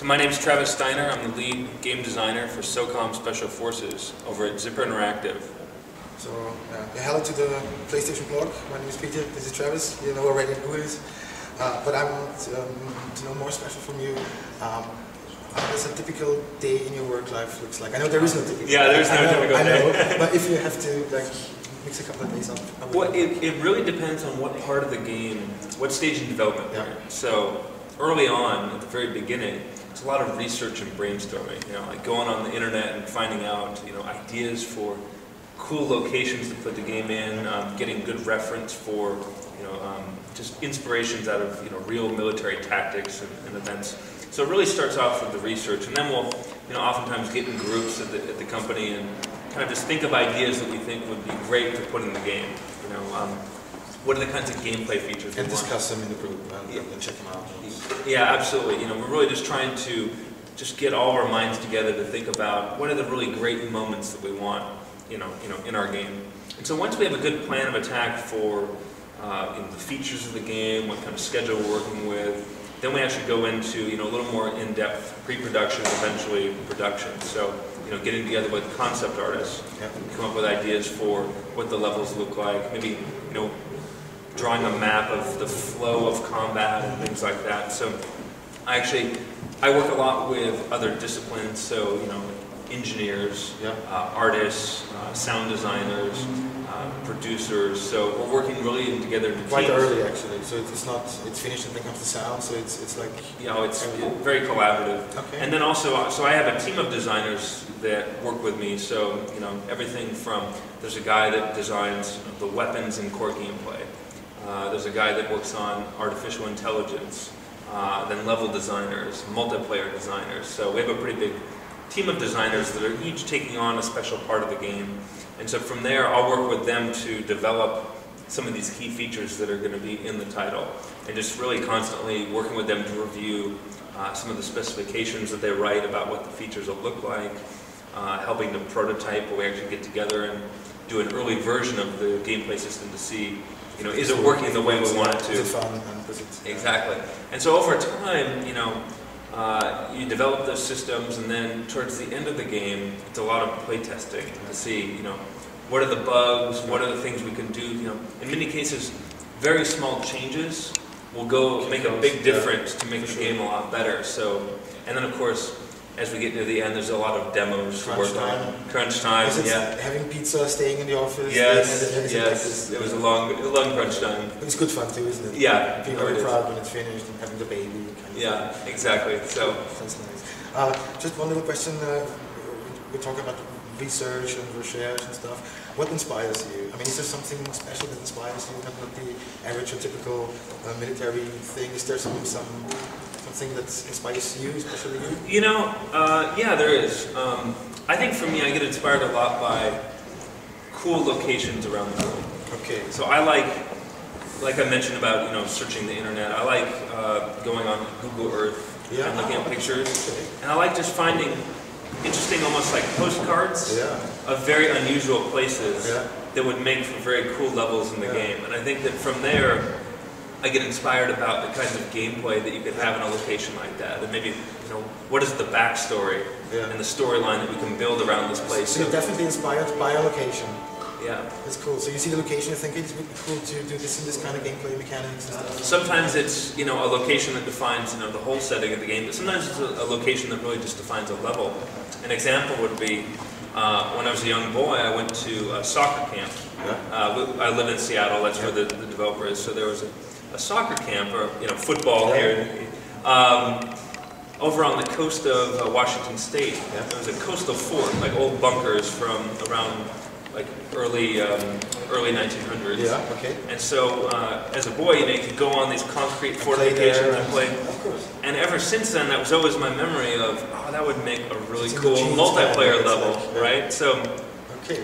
My name's Travis Steiner. I'm the lead game designer for Socom Special Forces over at Zipper Interactive. So, hello to the PlayStation blog. My name is Peter. This is Travis. You know already who it is. But I want to know more special from you. How does a typical day in your work life looks like? I know there is no typical. Yeah, there's no typical day. I know, but if you have to mix a couple of days up. Well, it really depends on what part of the game, what stage in development we're in. So early on, at the very beginning, it's a lot of research and brainstorming. Like going on the internet and finding out, ideas for cool locations to put the game in, getting good reference for, just inspirations out of, real military tactics and events. So it really starts off with the research, and then we'll, oftentimes get in groups at the company and kind of just think of ideas that we think would be great to put in the game. What are the kinds of gameplay features we want? And discuss them in the group and check them out. Yeah, absolutely. We're really just trying to just get all our minds together to think about what are the really great moments that we want, in our game. And so once we have a good plan of attack for the features of the game, what kind of schedule we're working with, then we actually go into a little more in-depth pre-production, eventually production. So getting together with concept artists, come up with ideas for what the levels look like, maybe drawing a map of the flow of combat and things like that. So I work a lot with other disciplines, so engineers, artists, sound designers, producers. So we're working really together in quite teams. Early actually. So it's finished and then comes the sound. So it's like it's very collaborative. Okay. And then also, so I have a team of designers that work with me. So everything from there's a guy that designs the weapons in core gameplay. There's a guy that works on artificial intelligence, then level designers, multiplayer designers. So we have a pretty big team of designers that are each taking on a special part of the game. And so from there, I'll work with them to develop some of these key features that are going to be in the title. And just really constantly working with them to review some of the specifications that they write about what the features will look like, helping to prototype where we actually get together and do an early version of the gameplay system to see is it working the way we want it to? Is it fun? And exactly. And so over time, you develop those systems, and then towards the end of the game, it's a lot of play testing to see, what are the bugs, what are the things we can do. In many cases, very small changes will make a big difference to make the game a lot better. So, and then of course, as we get near the end, there's a lot of demos to work on. Crunch time, having pizza, staying in the office. Yes. It was a long crunch time. It's good fun too, isn't it? Yeah. Being very proud when it's finished and having the baby. Exactly. So that's nice. Just one little question. We're talking about research and research and stuff. What inspires you? I mean, is there something special that inspires you? Not the average or typical military thing. Is there something that inspires you, especially you? Yeah, there is. I think for me, I get inspired a lot by cool locations around the world. Okay. So I like I mentioned about searching the internet. I like going on Google Earth and looking at pictures, and I like just finding interesting, almost like postcards of very unusual places that would make for very cool levels in the game. And I think that from there, I get inspired about the kinds of gameplay that you could have in a location like that. And maybe, what is the backstory and the storyline that we can build around this place. So you're definitely inspired by a location. Yeah. That's cool. So you see the location, you think it's cool to do this kind of gameplay mechanics and stuff? Sometimes it's, a location that defines, the whole setting of the game, but sometimes it's a location that really just defines a level. An example would be, when I was a young boy, I went to a soccer camp. I live in Seattle, that's where the developer is, so there was a soccer camp, or football here, over on the coast of Washington State. There was a coastal fort, like old bunkers from around early 1900s. Yeah. Okay. And so, as a boy, you could go on these concrete fortifications and play. Of course. And ever since then, that was always my memory of, that would make a really cool multiplayer level, right? So,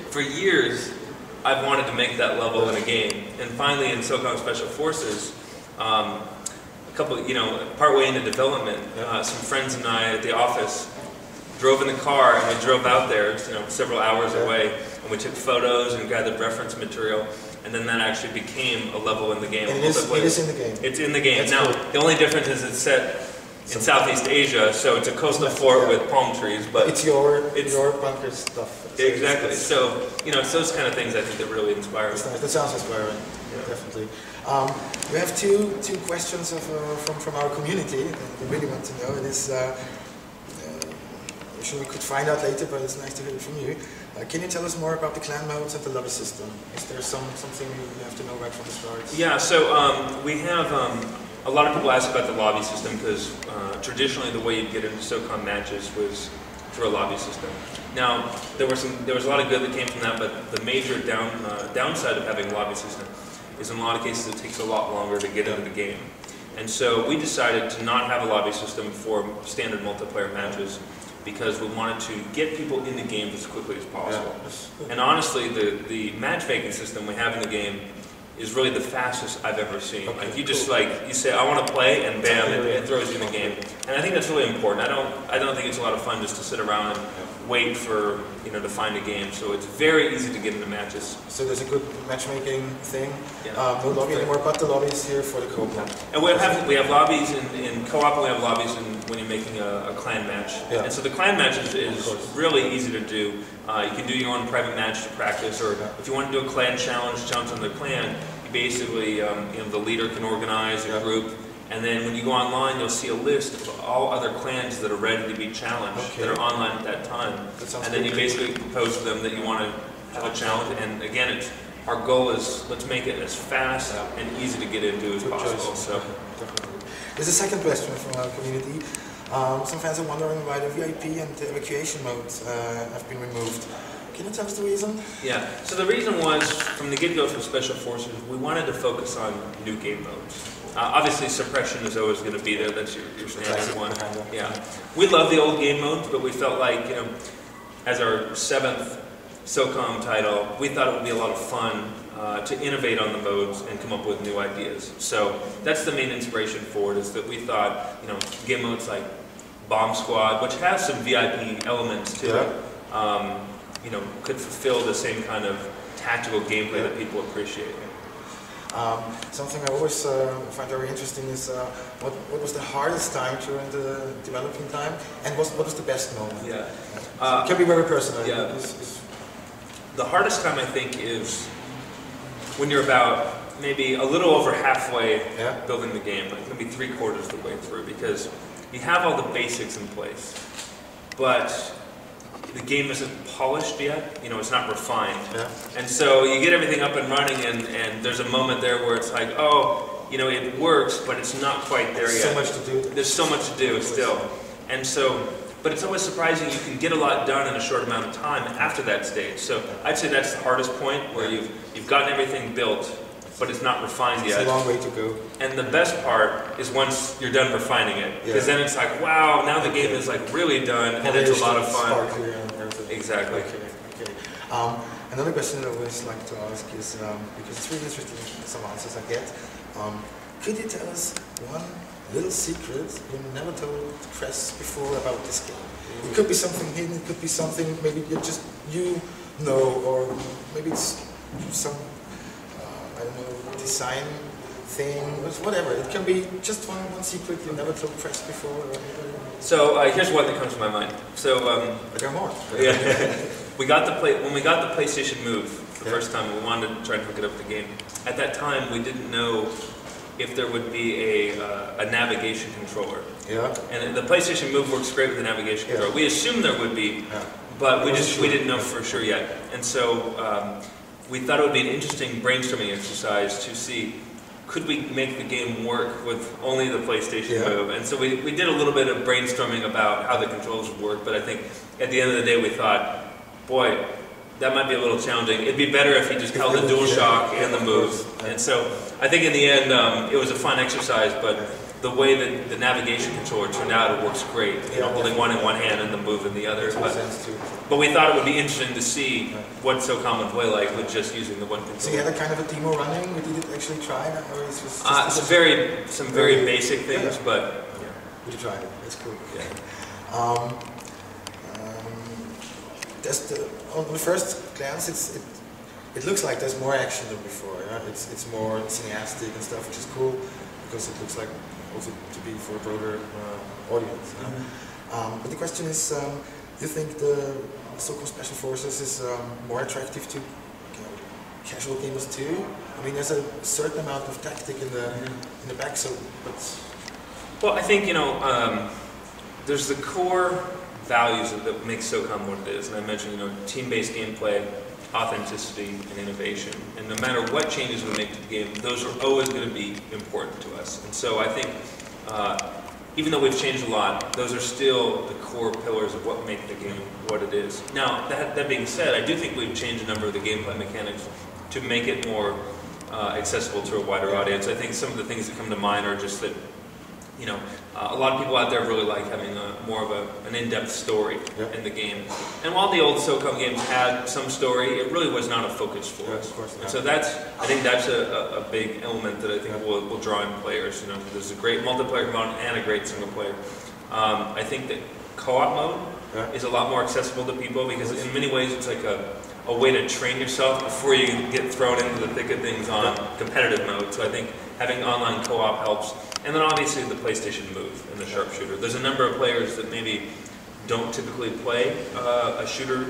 for years, I've wanted to make that level in a game, and finally in Socom Special Forces, a couple, partway into development, some friends and I at the office drove in the car, and we drove out there, several hours away, and we took photos and gathered reference material, and then that actually became a level in the game. And it is in the game. It's in the game. That's now, cool. The only difference is it's set in Southeast Asia, so it's a coastal fort with palm trees, but it's your bunker stuff. So exactly. So it's those kind of things I think that really inspire me. Nice. That sounds inspiring, definitely. We have two questions from our community that we really want to know. It is, I'm sure we could find out later, but it's nice to hear it from you. Can you tell us more about the clan modes and the lobby system? Is there something we have to know right from the start? Yeah, so we have a lot of people ask about the lobby system because traditionally the way you'd get into Socom matches was through a lobby system. Now there was a lot of good that came from that, but the major downside of having a lobby system is in a lot of cases it takes a lot longer to get into the game. And so we decided to not have a lobby system for standard multiplayer matches because we wanted to get people in the game as quickly as possible. Yeah. And honestly, the matchmaking system we have in the game is really the fastest I've ever seen. Okay, like you just you say, I want to play, and bam, it throws you in the game. And I think that's really important. I don't think it's a lot of fun just to sit around and wait for to find a game. So it's very easy to get into matches. So there's a good matchmaking thing. Yeah. No lobby anymore, but the lobby is here for the co-op. And we have lobbies in co-op, and we have lobbies when you're making a clan match. Yeah. And so the clan match is really easy to do. You can do your own private match to practice, or if you want to do a clan challenge on the clan, you basically the leader can organize a group. And then when you go online, you'll see a list of all other clans that are ready to be challenged, that are online at that time. And then you basically propose to them that you want to have a challenge. And again, our goal is let's make it as fast and easy to get into as possible. So, there's a second question from our community. Some fans are wondering why the VIP and the evacuation modes have been removed. Can you tell us the reason? Yeah, so the reason was, from the get-go for Special Forces, we wanted to focus on new game modes. Obviously, suppression is always going to be there. That's your standard one. Yeah, we love the old game modes, but we felt like, as our 7th Socom title, we thought it would be a lot of fun to innovate on the modes and come up with new ideas. So that's the main inspiration for it. Is that we thought, game modes like Bomb Squad, which has some VIP elements to it, could fulfill the same kind of tactical gameplay that people appreciate. Something I always find very interesting is what was the hardest time during the developing time, and what was the best moment? Yeah, it can be very personal. Yeah, the hardest time I think is when you're about maybe a little over halfway building the game, like maybe 3/4 of the way through, because you have all the basics in place, but the game isn't polished yet, it's not refined. Yeah. And so you get everything up and running, and there's a moment there where it's like, it works, but it's not quite there yet. So much to do. There's so much to do still. And so, but it's always surprising you can get a lot done in a short amount of time after that stage. So I'd say that's the hardest point, where you've gotten everything built, but it's not refined yet. It's a long way to go. And the best part is once you're done refining it, because then it's like, wow, now the game is like really done, and it's a lot of fun. Exactly. Okay. Another question that I always like to ask is, because it's really interesting, some answers I get, could you tell us one little secret you never told the press before about this game? It could be something hidden, it could be something maybe you know, or maybe it's some design thing, whatever. It can be just one secret you never told press before. So here's one that comes to my mind. So there are more. Yeah, when we got the PlayStation Move the first time, we wanted to try and hook it up to the game. At that time, we didn't know if there would be a navigation controller. Yeah. And the PlayStation Move works great with the navigation controller. We assumed there would be, but we didn't know for sure yet. And so we thought it would be an interesting brainstorming exercise to see, could we make the game work with only the PlayStation Move? And so we did a little bit of brainstorming about how the controls would work, but I think at the end of the day we thought, boy, that might be a little challenging. It'd be better if you just held the DualShock and the Move. And so I think in the end it was a fun exercise, but the way that the navigation controller turned out, it works great. Holding one in one hand and the Move in the other. But we thought it would be interesting to see what Socom would play like with just using the one controller. So you had a kind of a demo running? Did it actually try that, or is this some very basic things, but we tried it. That's cool. Yeah. On the first glance, it looks like there's more action than before. It's more cineastic and stuff, which is cool because it looks like also to be for a broader audience. But the question is, do you think the Socom Special Forces is more attractive to casual gamers too? I mean, there's a certain amount of tactic in the back, so but. Well, I think there's the core values that make Socom what it is, and I mentioned team-based gameplay, authenticity, and innovation. And no matter what changes we make to the game, those are always going to be important to us. And so I think, even though we've changed a lot, those are still the core pillars of what make the game what it is. Now, that being said, I do think we've changed a number of the gameplay mechanics to make it more accessible to a wider audience. I think some of the things that come to mind are just that, a lot of people out there really like having more of an in-depth story in the game. And while the old Socom games had some story, it really was not a focus for us. Of course, and so I think that's a big element that I think will draw in players. There's a great multiplayer component and a great single player. I think that co-op mode is a lot more accessible to people because in many ways it's like a way to train yourself before you get thrown into the thick of things on competitive mode. So I think having online co-op helps. And then obviously the PlayStation Move and the sharpshooter. There's a number of players that maybe don't typically play a shooter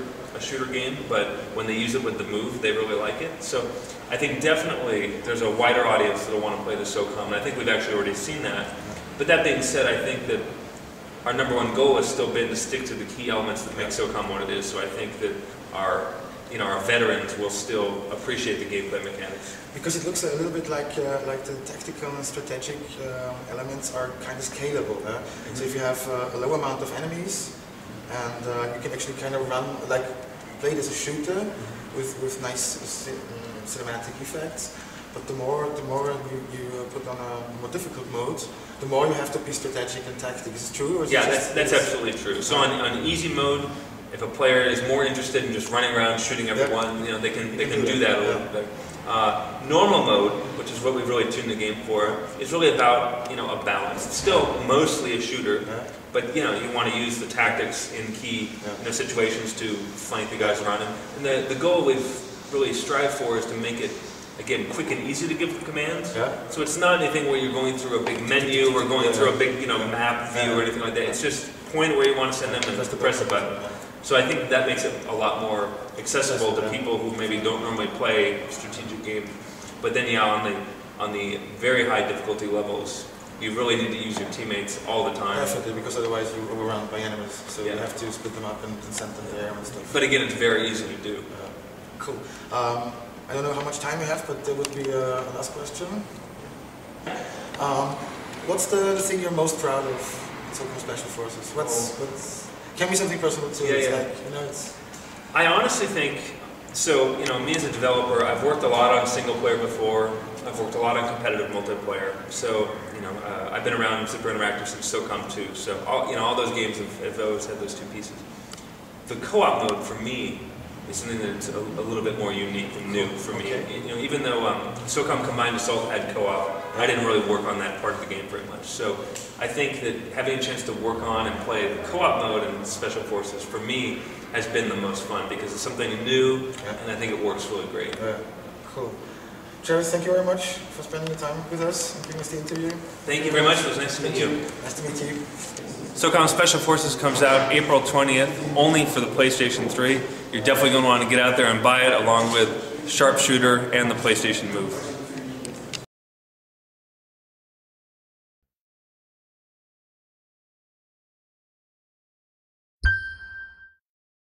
game, but when they use it with the Move, they really like it. So I think definitely there's a wider audience that will want to play the Socom, and I think we've actually already seen that. But that being said, I think that our number one goal has still been to stick to the key elements that make Socom what it is. So I think that our veterans will still appreciate the gameplay mechanics. Because it looks a little bit like the tactical and strategic elements are kind of scalable. So if you have a low amount of enemies, and you can actually kind of run, play it as a shooter with nice cinematic effects. But the more you put on a more difficult mode, the more you have to be strategic and tactical. Is it true? Or is that's absolutely true. So on easy mode, if a player is more interested in just running around shooting everyone, they can do that a little bit. Normal mode, which is what we've really tuned the game for, is really about a balance. It's still mostly a shooter, but you want to use the tactics in key situations to flank the guys around him. And the goal we've really strived for is to make it, again, quick and easy to give the commands. So it's not anything where you're going through a big menu or going through a big map view or anything like that. It's just point where you want to send them and press a button. So I think that makes it a lot more accessible to people who maybe don't normally play strategic games. But then on the very high difficulty levels, you really need to use your teammates all the time. Definitely, because otherwise you're overrun by enemies. So you have to split them up and send them there and stuff. But again, it's very easy to do. Cool. I don't know how much time we have, but there would be a last question. What's the thing you're most proud of in Socom Special Forces? Can be something personal too. I honestly think, me as a developer, I've worked a lot on single player before. I've worked a lot on competitive multiplayer. So, I've been around Super Interactive since Socom 2. So, all those games have always had those two pieces. The co-op mode for me is something that's a little bit more unique and new for me. Even though Socom Combined Assault had co-op, I didn't really work on that part of the game very much. So I think that having a chance to work on and play the co-op mode in Special Forces for me has been the most fun because it's something new and I think it works really great. Cool. Travis, thank you very much for spending the time with us and giving us the interview. Thank you very much. It was nice to meet you. Nice to meet you. Socom Special Forces comes out April 20th, only for the PlayStation 3. You're definitely going to want to get out there and buy it along with Sharpshooter and the PlayStation Move.